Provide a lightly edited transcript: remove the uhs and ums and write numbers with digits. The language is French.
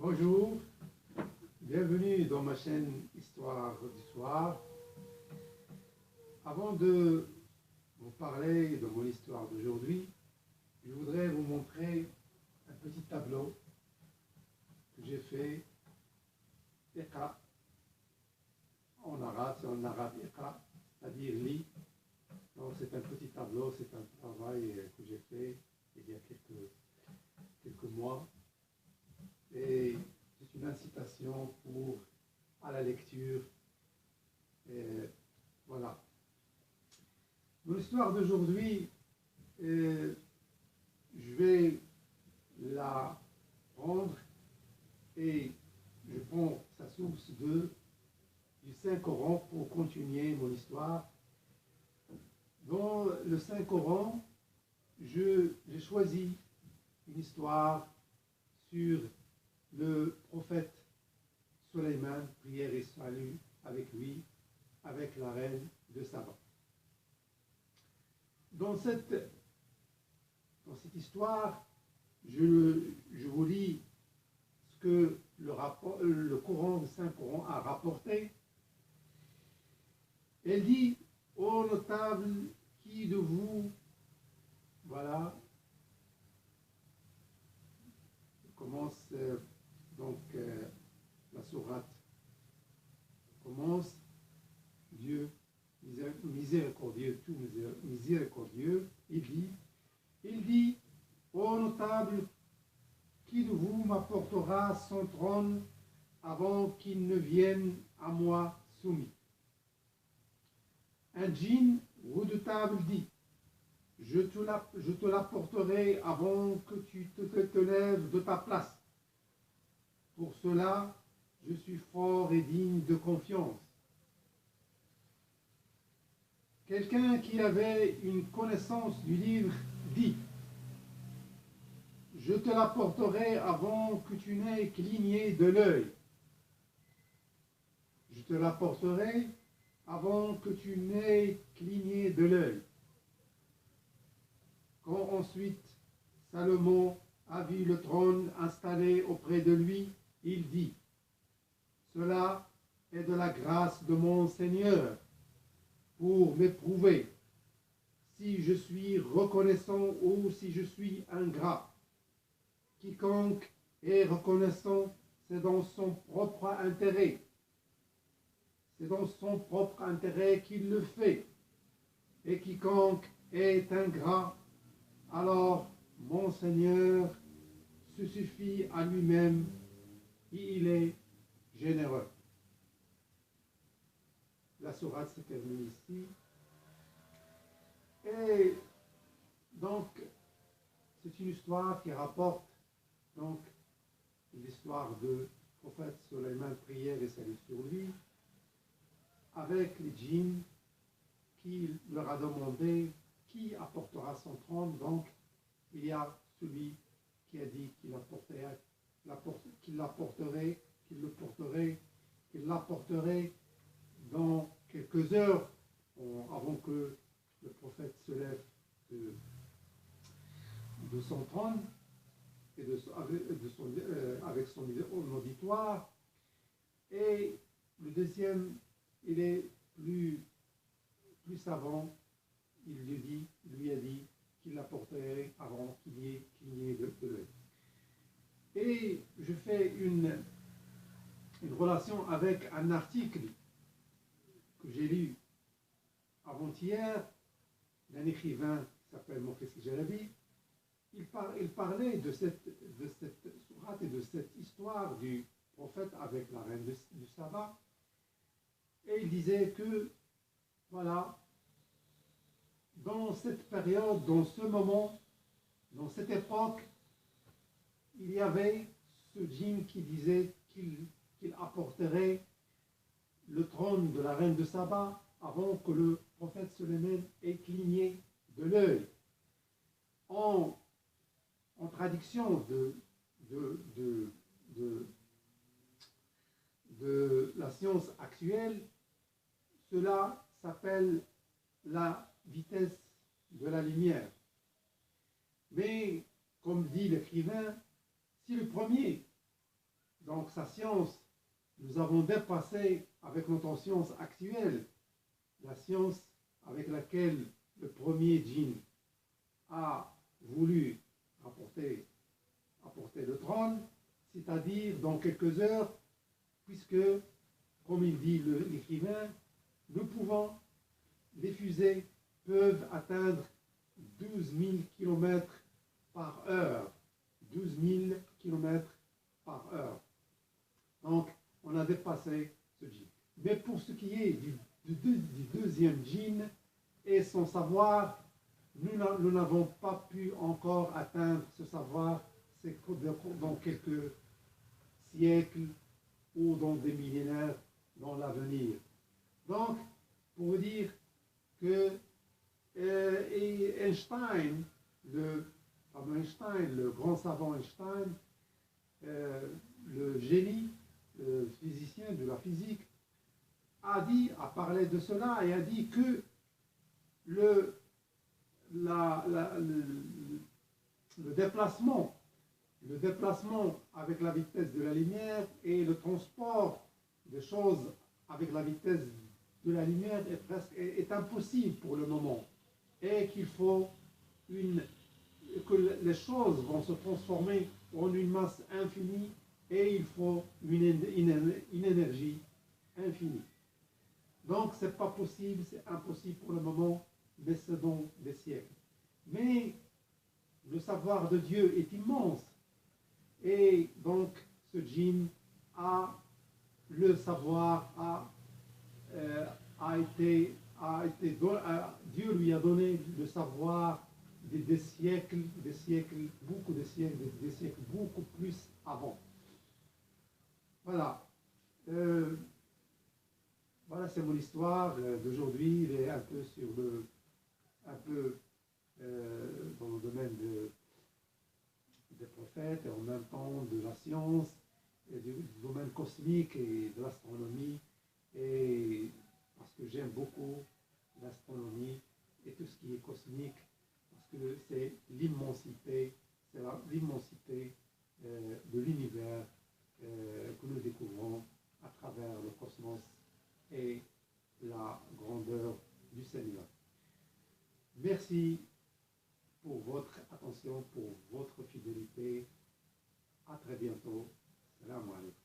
Bonjour, bienvenue dans ma chaîne Histoire du soir. Avant de vous parler de mon histoire d'aujourd'hui, je voudrais vous montrer un petit tableau que j'ai fait, Iqra, en arabe, c'est en arabe Iqra, c'est-à-dire lit. Donc c'est un petit tableau, c'est un travail que j'ai fait il y a quelques mois. Et c'est une incitation à la lecture. Et voilà. Mon histoire d'aujourd'hui, je vais la prendre et je prends sa source du Saint-Coran pour continuer mon histoire. Dans le Saint-Coran, j'ai choisi une histoire sur le prophète Sulayman, prière et salut avec lui, avec la reine de Saba. Dans cette histoire, je vous lis ce que le Coran, le Saint-Coran a rapporté. Elle dit: ô notable, qui de vous, voilà, commence la sourate commence, Dieu miséricordieux, tout miséricordieux, il dit, ô notable, qui de vous m'apportera son trône avant qu'il ne vienne à moi soumis? Un djinn redoutable dit, je te l'apporterai avant que tu te lèves de ta place. Pour cela, je suis fort et digne de confiance. Quelqu'un qui avait une connaissance du livre dit, je te l'apporterai avant que tu n'aies cligné de l'œil. Je te l'apporterai avant que tu n'aies cligné de l'œil. Quand ensuite Salomon a vu le trône installé auprès de lui, il dit, cela est de la grâce de mon Seigneur pour m'éprouver si je suis reconnaissant ou si je suis ingrat. Quiconque est reconnaissant, c'est dans son propre intérêt. C'est dans son propre intérêt qu'il le fait. Et quiconque est ingrat, alors mon Seigneur se suffit à lui-même et il est généreux. La sourate se termine ici. Et donc, c'est une histoire qui rapporte donc l'histoire de prophète Sulayman, prière et salut sur lui, avec les djinns qui leur a demandé qui apportera son trône. Donc, il y a celui qui a dit qu'il l'apporterait dans quelques heures avant que le prophète se lève de son trône et avec son auditoire. Et le deuxième, il est plus savant, il lui a dit qu'il l'apporterait avant qu'il y ait cligné de l'œil. Et je fais une relation avec un article que j'ai lu avant-hier d'un écrivain qui s'appelle Mokhlis Jalabi. Il parlait de cette sourate et de cette histoire du prophète avec la reine de Saba. Et il disait que, voilà, dans cette période, dans ce moment, dans cette époque, il y avait ce djinn qui disait qu'il apporterait le trône de la reine de Saba avant que le prophète Sulayman ait cligné de l'œil. En traduction de la science actuelle, cela s'appelle la vitesse de la lumière. Mais, comme dit l'écrivain, si le premier donc sa science, nous avons dépassé avec notre science actuelle, la science avec laquelle le premier djinn a voulu apporter le trône, c'est-à-dire dans quelques heures, puisque, comme il dit l'écrivain, nous pouvons, les fusées peuvent atteindre 12 000 km par heure. 12 000 km par heure. Donc, on a dépassé ce djinn. Mais pour ce qui est du deuxième djinn et son savoir, nous n'avons pas pu encore atteindre ce savoir, c'est dans quelques siècles ou dans des millénaires dans l'avenir. Donc, pour vous dire que Einstein, le grand savant Einstein, le génie, le physicien de la physique, a parlé de cela et a dit que le déplacement avec la vitesse de la lumière et le transport des choses avec la vitesse de la lumière est impossible pour le moment, et qu'il faut que les choses vont se transformer en une masse infinie, et il faut une énergie infinie. Donc c'est pas possible, c'est impossible pour le moment, mais c'est dans des siècles. Mais le savoir de Dieu est immense, et donc ce djinn a le savoir, Dieu lui a donné le savoir des siècles, beaucoup de siècles, des siècles beaucoup plus avant. Voilà. Voilà, c'est mon histoire d'aujourd'hui. Il est un peu dans le domaine des prophètes et en même temps de la science, et du domaine cosmique et de l'astronomie. Et parce que j'aime beaucoup l'astronomie et tout ce qui est cosmique, parce que c'est l'immensité, de l'univers que nous découvrons à travers le cosmos et la grandeur du Seigneur. Merci pour votre attention, pour votre fidélité. À très bientôt. Salam alaikum.